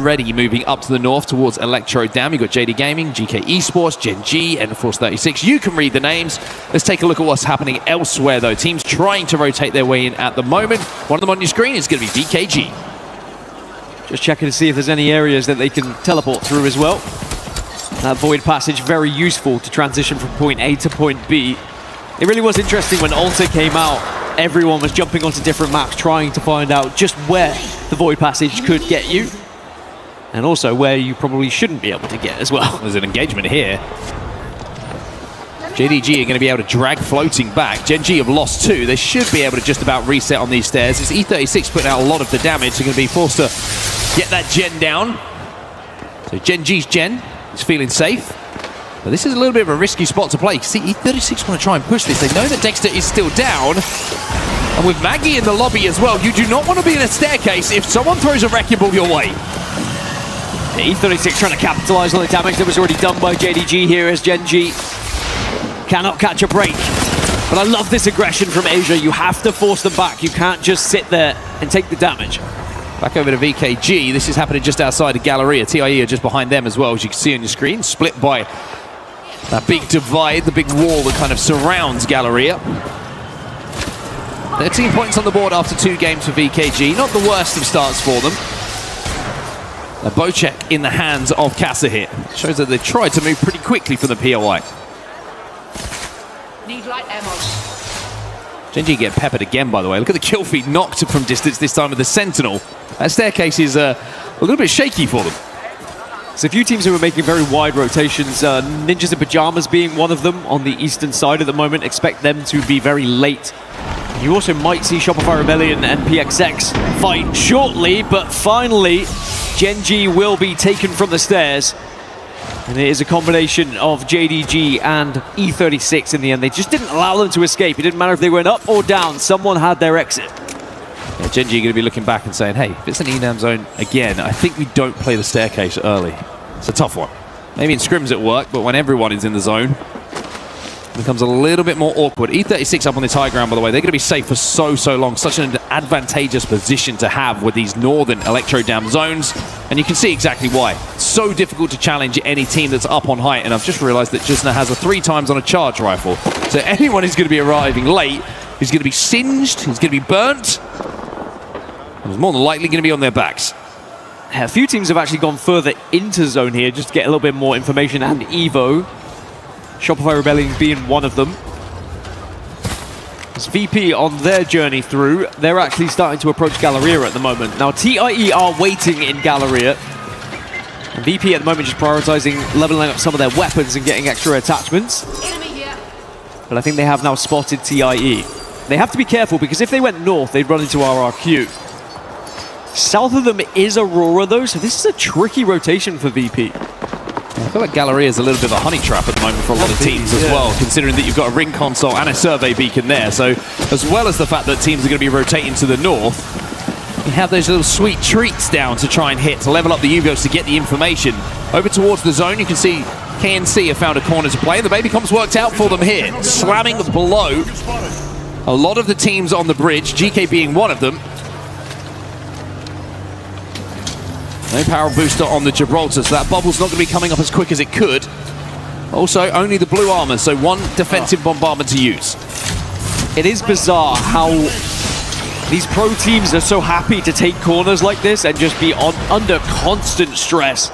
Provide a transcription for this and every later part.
already moving up to the north towards Electro Dam. You've got JD Gaming, GK Esports, Gen G, ENTER FORCE.36. You can read the names. Let's take a look at what's happening elsewhere, though. Teams trying to rotate their way in at the moment. One of them on your screen is going to be VKG. Just checking to see if there's any areas that they can teleport through as well. That void passage, very useful to transition from point A to point B. It really was interesting when Alter came out. Everyone was jumping onto different maps trying to find out just where the void passage could get you, and also where you probably shouldn't be able to get as well. There's an engagement here. JDG are going to be able to drag floating back. Gen G have lost 2. They should be able to just about reset on these stairs. It's E36 putting out a lot of the damage. They're going to be forced to get that Gen down. So Gen G's Gen is feeling safe. But this is a little bit of a risky spot to play. See, E36 want to try and push this. They know that Dexter is still down. And with Maggie in the lobby as well, you do not want to be in a staircase if someone throws a wrecking ball your way. E36 trying to capitalize on the damage that was already done by JDG here as Gen G cannot catch a break. But I love this aggression from Asia. You have to force them back. You can't just sit there and take the damage. Back over to VKG. This is happening just outside of Galleria. TIE are just behind them as well, as you can see on your screen. Split by that big divide, the big wall that kind of surrounds Galleria. 13 points on the board after 2 games for VKG. Not the worst of starts for them. A bow check in the hands of Casa here. Shows that they've tried to move pretty quickly from the POI. Need light ammo. Gen G get peppered again, by the way. Look at the kill feed knocked from distance this time with the Sentinel. That staircase is a little bit shaky for them. So a few teams who are making very wide rotations, Ninjas in Pajamas being one of them on the eastern side at the moment. Expect them to be very late. You also might see Shopify Rebellion and PXX fight shortly, but finally Gen G will be taken from the stairs. And it is a combination of JDG and E36 in the end. They just didn't allow them to escape. It didn't matter if they went up or down. Someone had their exit. Yeah, Gen G are going to be looking back and saying, hey, if it's an ENAM zone again, I think we don't play the staircase early. It's a tough one. Maybe in scrims it worked, but when everyone is in the zone, it becomes a little bit more awkward. E36 up on this high ground, by the way. They're going to be safe for so long. Such an advantageous position to have with these northern Electro Dam zones. And you can see exactly why. So difficult to challenge any team that's up on height. And I've just realized that Jusna has a 3 times on a charge rifle. So anyone who's going to be arriving late is going to be singed, he's going to be burnt, and is more than likely going to be on their backs. A few teams have actually gone further into zone here just to get a little bit more information and Evo. Shopify Rebellion being one of them. As VP on their journey through, they're actually starting to approach Galleria at the moment. Now TIE are waiting in Galleria. And VP at the moment just prioritizing leveling up some of their weapons and getting extra attachments. But I think they have now spotted TIE. They have to be careful because if they went north, they'd run into RRQ. South of them is Aurora though, so this is a tricky rotation for VP. I feel like Galleria is a little bit of a honey trap at the moment for a lot of teams as well, considering that you've got a ring console and a survey beacon there. So as well as the fact that teams are going to be rotating to the north, you have those little sweet treats down to try and hit, to level up the Ugos to get the information. Over towards the zone, you can see KNC have found a corner to play. The baby comps worked out for them here, slamming below a lot of the teams on the bridge, GK being one of them. No power booster on the Gibraltar, so that bubble's not going to be coming up as quick as it could. Also, only the blue armor, so 1 defensive bombardment to use. It is bizarre how these pro teams are so happy to take corners like this and just be under constant stress.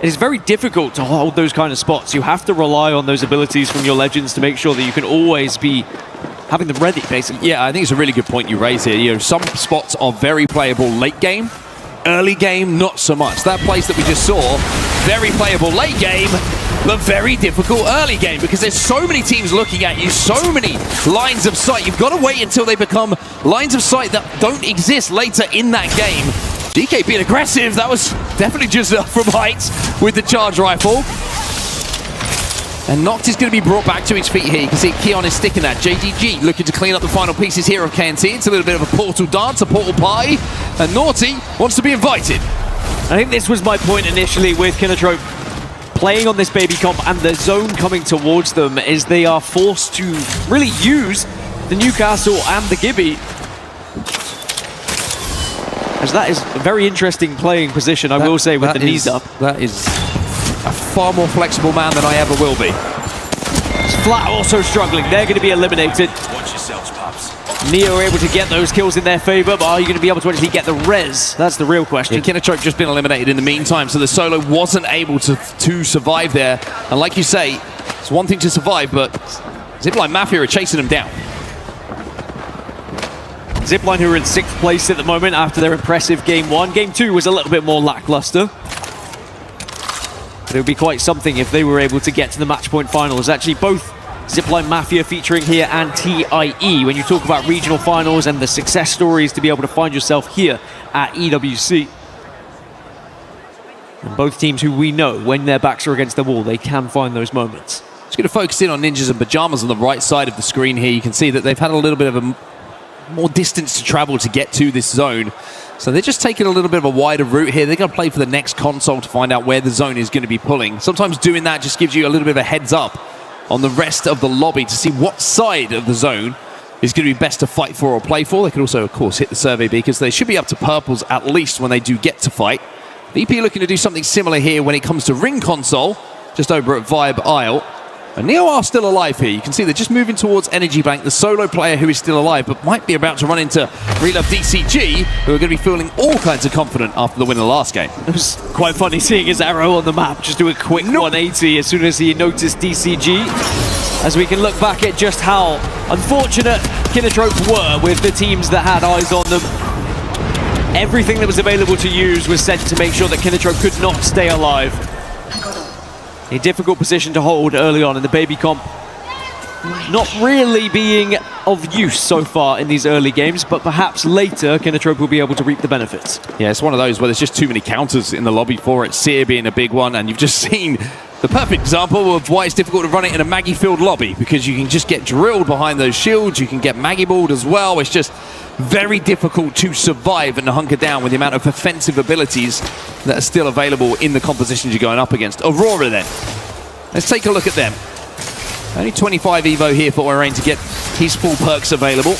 It is very difficult to hold those kind of spots. You have to rely on those abilities from your legends to make sure that you can always be having them ready, basically. Yeah, I think it's a really good point you raise here. You know, some spots are very playable late game. Early game, not so much. That place that we just saw, very playable late game, but very difficult early game because there's so many teams looking at you, so many lines of sight. You've got to wait until they become lines of sight that don't exist later in that game. DK being aggressive, that was definitely just from height with the charge rifle. And Noct is going to be brought back to his feet here. You can see Keon is sticking that. JDG looking to clean up the final pieces here of KNT. It's a little bit of a portal dance, a portal pie. And Naughty wants to be invited. I think this was my point initially with Kinatrope playing on this baby comp and the zone coming towards them is they are forced to really use the Newcastle and the Gibby. because that is a very interesting playing position, I will say, with the knees up. That is a far more flexible man than I ever will be. Flat also struggling. They're going to be eliminated. Watch yourselves, pups. Neo are able to get those kills in their favor, but are you going to be able to actually get the res? That's the real question. Yeah, Kinatrope just been eliminated in the meantime, so the solo wasn't able to survive there. And like you say, it's one thing to survive, but Zipline Mafia are chasing them down. Zipline, who are in 6th place at the moment after their impressive Game 1. Game 2 was a little bit more lackluster. But it would be quite something if they were able to get to the match point finals. Actually, both Zipline Mafia featuring here and TIE, when you talk about regional finals and the success stories to be able to find yourself here at EWC. And both teams who we know, when their backs are against the wall, they can find those moments. Just going to focus in on Ninjas and Pajamas on the right side of the screen here. You can see that they've had a little bit of a more distance to travel to get to this zone. So they're just taking a little bit of a wider route here. They're going to play for the next console to find out where the zone is going to be pulling. Sometimes doing that just gives you a little bit of a heads up on the rest of the lobby to see what side of the zone is going to be best to fight for or play for. They can also, of course, hit the survey because they should be up to purples at least when they do get to fight. VP looking to do something similar here when it comes to ring console, just over at Vibe Isle. And Neo are still alive here. You can see they're just moving towards Energy Bank, the solo player who is still alive, but might be about to run into Relove DCG, who are going to be feeling all kinds of confident after the win of the last game. It was quite funny seeing his arrow on the map just do a quick 180 as soon as he noticed DCG. As we can look back at just how unfortunate Kinatrope were with the teams that had eyes on them. Everything that was available to use was sent to make sure that Kinatrope could not stay alive. A difficult position to hold early on in the baby comp. Not really being of use so far in these early games, but perhaps later Kinatrope will be able to reap the benefits. Yeah, it's one of those where there's just too many counters in the lobby for it. Seer being a big one, and you've just seen the perfect example of why it's difficult to run it in a Maggie-filled lobby, because you can just get drilled behind those shields, you can get Maggie-balled as well. It's just very difficult to survive and hunker down with the amount of offensive abilities that are still available in the compositions you're going up against. Aurora then. Let's take a look at them. Only 25 Evo here for Orain to get his full perks available.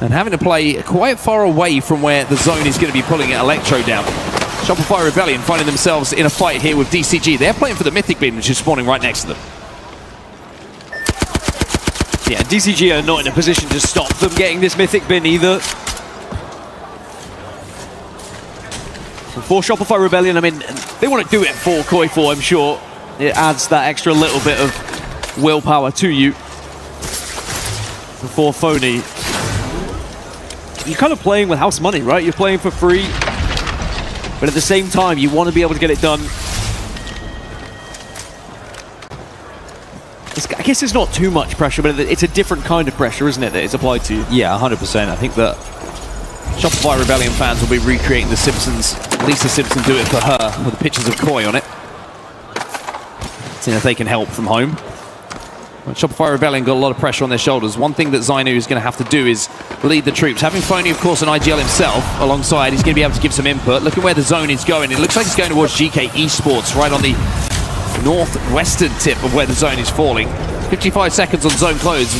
And having to play quite far away from where the zone is going to be pulling Electro down. Shopify Rebellion finding themselves in a fight here with DCG. They're playing for the Mythic Beam, which is spawning right next to them. Yeah, DCG are not in a position to stop them getting this Mythic Bin either. For Shopify Rebellion, I mean, they want to do it for Koi 4, I'm sure. It adds that extra little bit of willpower to you. For Phony, you're kind of playing with house money, right? You're playing for free, but at the same time, you want to be able to get it done. I guess it's not too much pressure, but it's a different kind of pressure, isn't it, that is applied to you? Yeah, 100%. I think that Shopify Rebellion fans will be recreating The Simpsons. Lisa Simpson do it for her with the pictures of Koi on it. Seeing if they can help from home. But Shopify Rebellion got a lot of pressure on their shoulders. One thing that Zainu is going to have to do is lead the troops. Having Phony, of course, an IGL himself alongside, he's going to be able to give some input. Look at where the zone is going. It looks like it's going towards GK Esports, right on the northwestern tip of where the zone is falling. 55 seconds on zone close.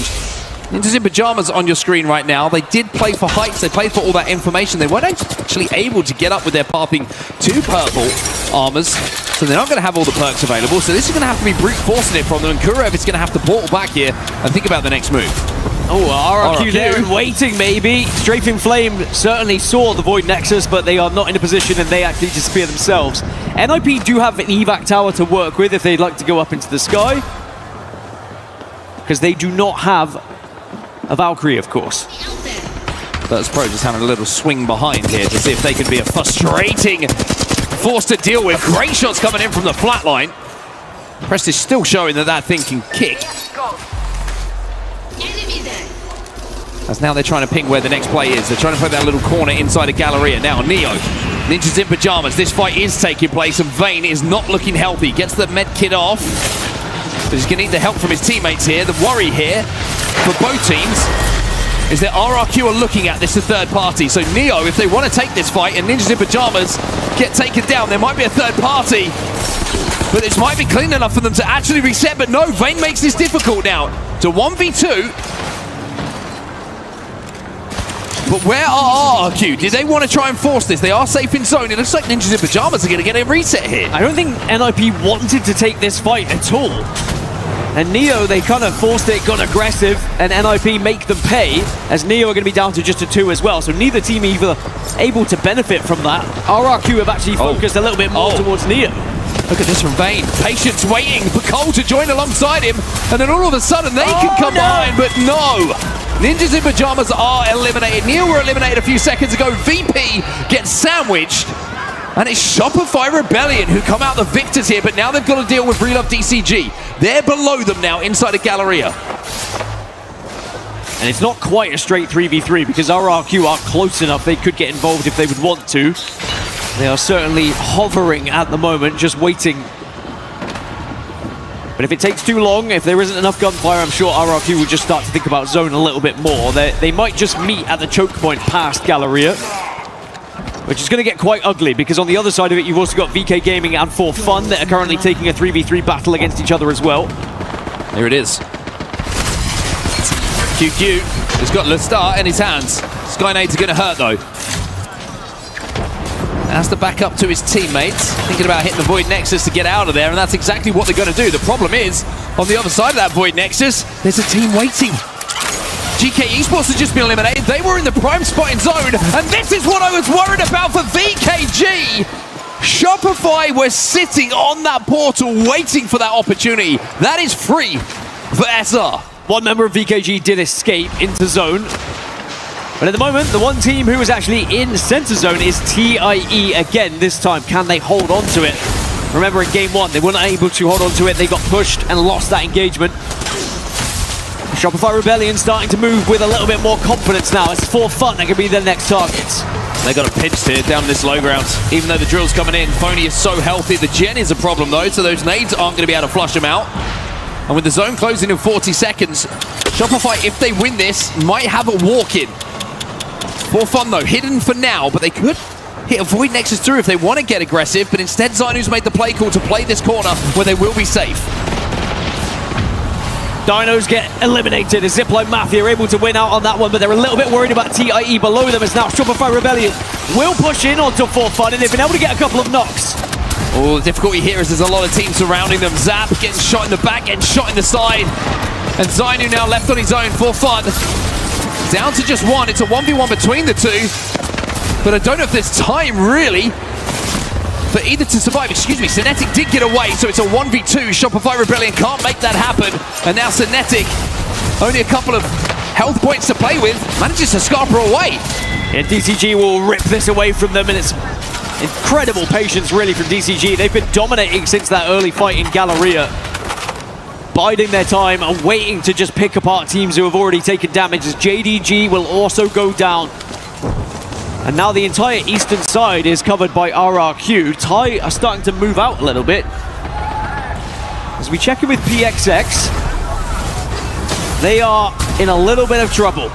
Ninjas in Pajamas on your screen right now. They did play for heights. They played for all that information. They weren't actually able to get up with their pathing to purple armors, so they're not going to have all the perks available. So this is going to have to be brute forcing it from them, and Kurev is going to have to portal back here and think about the next move. Oh, RRQ there and waiting, maybe. Strafing Flame certainly saw the Void Nexus, but they are not in a position and they actually disappear themselves. NIP do have an evac tower to work with if they'd like to go up into the sky, because they do not have a Valkyrie, of course. Virtus Pro just having a little swing behind here to see if they can be a frustrating force to deal with. Great shots coming in from the flat line. Prest is still showing that thing can kick. As now they're trying to ping where the next play is. They're trying to put that little corner inside a Galleria. Now Neo, Ninjas in Pajamas. This fight is taking place and Vayne is not looking healthy. Gets the med kit off. But he's going to need the help from his teammates here. The worry here for both teams is that RRQ are looking at this as a third party. So Neo, if they want to take this fight and Ninjas in Pajamas get taken down, there might be a third party. But this might be clean enough for them to actually reset. But no, Vayne makes this difficult now. To 1v2. But where are RRQ? Did they want to try and force this? They are safe in zone. It looks like Ninjas in Pajamas are going to get a reset here. I don't think NIP wanted to take this fight at all. And Neo, they kind of forced it, got aggressive, and NIP make them pay, as Neo are going to be down to just a 2 as well. So neither team either able to benefit from that. RRQ have actually focused a little bit more towards Neo. Look at this from Vayne. Patience waiting for Cole to join alongside him, and then all of a sudden they can come behind, but no! Ninjas in Pajamas are eliminated. Neo were eliminated a few seconds ago. VP gets sandwiched. And it's Shopify Rebellion who come out the victors here, but now they've got to deal with Relove DCG. They're below them now inside the Galleria. And it's not quite a straight 3v3 because RRQ are close enough. They could get involved if they would want to. They are certainly hovering at the moment, just waiting. But if it takes too long, if there isn't enough gunfire, I'm sure RRQ will just start to think about zone a little bit more. They might just meet at the choke point past Galleria, which is going to get quite ugly because on the other side of it, you've also got VK Gaming and For Fun that are currently taking a 3v3 battle against each other as well. Here it is. QQ has got Lestar in his hands. Skynade's going to hurt though. Has to back up to his teammates, thinking about hitting the Void Nexus to get out of there, and that's exactly what they're going to do. The problem is, on the other side of that Void Nexus, there's a team waiting. GK Esports has just been eliminated. They were in the prime spot in zone, and this is what I was worried about for VKG. Shopify were sitting on that portal waiting for that opportunity. That is free for SR. One member of VKG did escape into zone. But at the moment, the one team who is actually in center zone is TIE again this time. Can they hold on to it? Remember in game 1, they weren't able to hold on to it. They got pushed and lost that engagement. Shopify Rebellion starting to move with a little bit more confidence now. It's For Fun that could be their next targets. They got a pinch here down this low ground. Even though the drill's coming in, Phony is so healthy. The gen is a problem though, so those nades aren't going to be able to flush them out. And with the zone closing in 40 seconds, Shopify, if they win this, might have a walk-in. For Fun though, hidden for now, but they could hit a Void Nexus through if they want to get aggressive, but instead Zainu's made the play call to play this corner where they will be safe. Dinos get eliminated as Zipline Mafia are able to win out on that one, but they're a little bit worried about TIE below them as now Shopify Rebellion will push in onto For Fun, and they've been able to get a couple of knocks. Oh, the difficulty here is there's a lot of teams surrounding them. Zap getting shot in the back, getting shot in the side. And Zainu now left on his own. For Fun down to just one. It's a 1v1 between the two. But I don't know if there's time, really, for either to survive. Excuse me, Synetic did get away, so it's a 1v2. Shopify Rebellion can't make that happen. And now Synetic, only a couple of health points to play with, manages to scarper away. And DCG will rip this away from them, and it's incredible patience, really, from DCG. They've been dominating since that early fight in Galleria, biding their time and waiting to just pick apart teams who have already taken damage, as JDG will also go down. And now the entire eastern side is covered by RRQ. TIE are starting to move out a little bit. As we check in with PXX, they are in a little bit of trouble.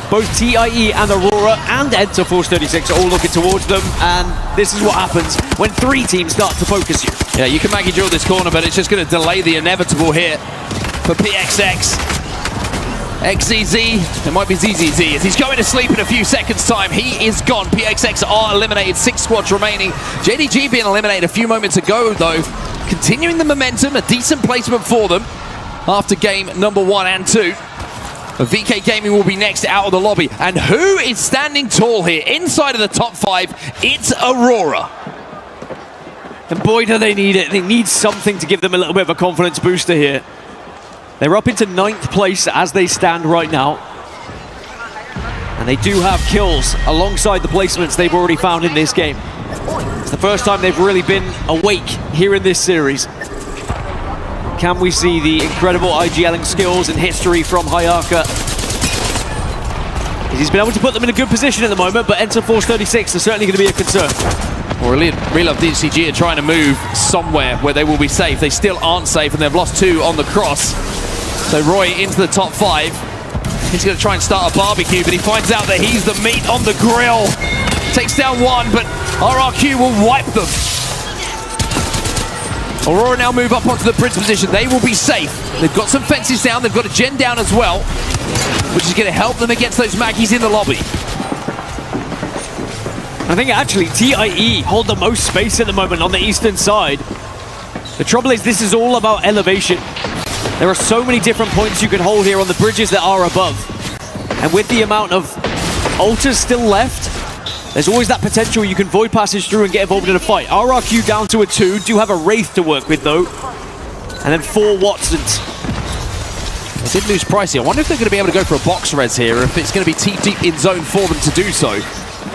Both TIE and Aurora and ENTER FORCE.36 are all looking towards them, and this is what happens when 3 teams start to focus you. Yeah, you can Maggie drill this corner, but it's just going to delay the inevitable here for PXX. XZZ, it might be ZZZ, as he's going to sleep in a few seconds' time. He is gone. PXX are eliminated, 6 squads remaining. JDG being eliminated a few moments ago, though. Continuing the momentum, a decent placement for them after game number 1 and 2. VK Gaming will be next out of the lobby. And who is standing tall here inside of the top 5? It's Aurora. And boy, do they need it. They need something to give them a little bit of a confidence booster here. They're up into 9th place as they stand right now. And they do have kills alongside the placements they've already found in this game. It's the first time they've really been awake here in this series. Can we see the incredible IGLing skills and history from Hayaka? He's been able to put them in a good position at the moment, but ENTER FORCE.36 is certainly going to be a concern. Well, Relove DCG are trying to move somewhere where they will be safe. They still aren't safe, and they've lost 2 on the cross. So Roy into the top 5. He's going to try and start a barbecue, but he finds out that he's the meat on the grill. Takes down 1, but RRQ will wipe them. Aurora now move up onto the bridge position. They will be safe. They've got some fences down. They've got a gen down as well, which is going to help them against those Maggies in the lobby. I think actually TIE hold the most space at the moment on the eastern side. The trouble is this is all about elevation. There are so many different points you can hold here on the bridges that are above. And with the amount of altars still left, there's always that potential you can void passage through and get involved in a fight. RRQ down to a 2, do have a Wraith to work with though. And then 4 Watsons. They did lose pricey. I wonder if they're going to be able to go for a box res here, or if it's going to be too deep in zone for them to do so.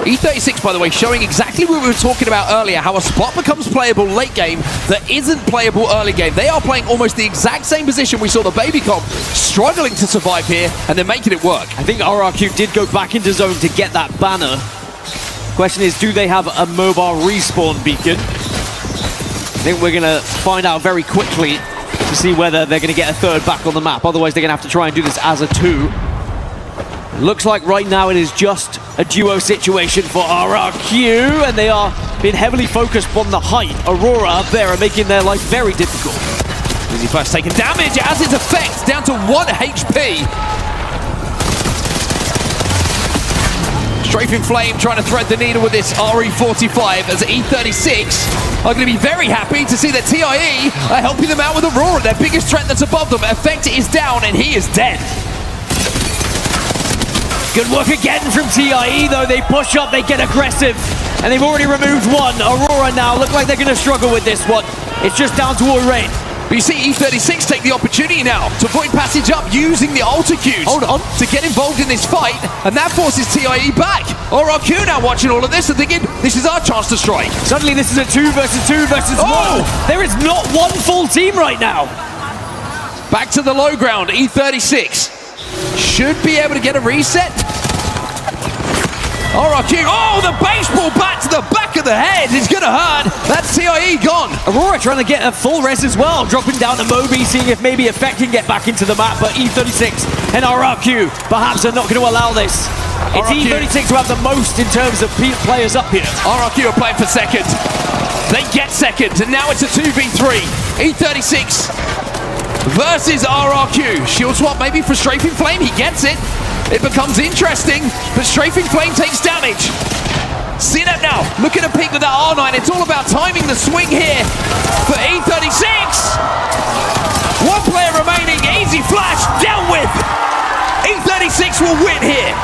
E36, by the way, showing exactly what we were talking about earlier, how a spot becomes playable late game that isn't playable early game. They are playing almost the exact same position we saw the Baby Comp struggling to survive here, and they're making it work. I think RRQ did go back into zone to get that banner. Question is, do they have a mobile respawn beacon? I think we're going to find out very quickly to see whether they're going to get a third back on the map. Otherwise, they're going to have to try and do this as a 2. Looks like right now it is just a duo situation for RRQ, and they are being heavily focused on the height. Aurora up there are making their life very difficult. Easy Flash taking damage as its effect down to 1 HP. Strafing Flame trying to thread the needle with this RE45 as E36 are going to be very happy to see that TIE are helping them out with Aurora, their biggest threat that's above them. Effect is down and he is dead. Good work again from TIE though. They push up, they get aggressive, and they've already removed 1. Aurora now look like they're going to struggle with this one. It's just down to a raid. But you see E36 take the opportunity now to void passage up using the alter cues. Hold on. To get involved in this fight, and that forces TIE back. RRQ now watching all of this and thinking, this is our chance to strike. Suddenly this is a 2 versus 2 versus 1. There is not one full team right now. Back to the low ground, E36 should be able to get a reset. RRQ, oh, the baseball bat to the back of the head is going to hurt. That's TIE gone. Aurora trying to get a full res as well, dropping down to Moby, seeing if maybe Effect can get back into the map, but E36 and RRQ perhaps are not going to allow this. It's E36 who have the most in terms of players up here. RRQ are playing for second. They get second, and now it's a 2v3. E36 versus RRQ. Shield swap maybe for Strafing Flame, he gets it. It becomes interesting, but Strafing Flame takes damage. See that now, look at a peek with that R9. It's all about timing the swing here for E36. 1 player remaining, easy flash, dealt with. E36 will win here.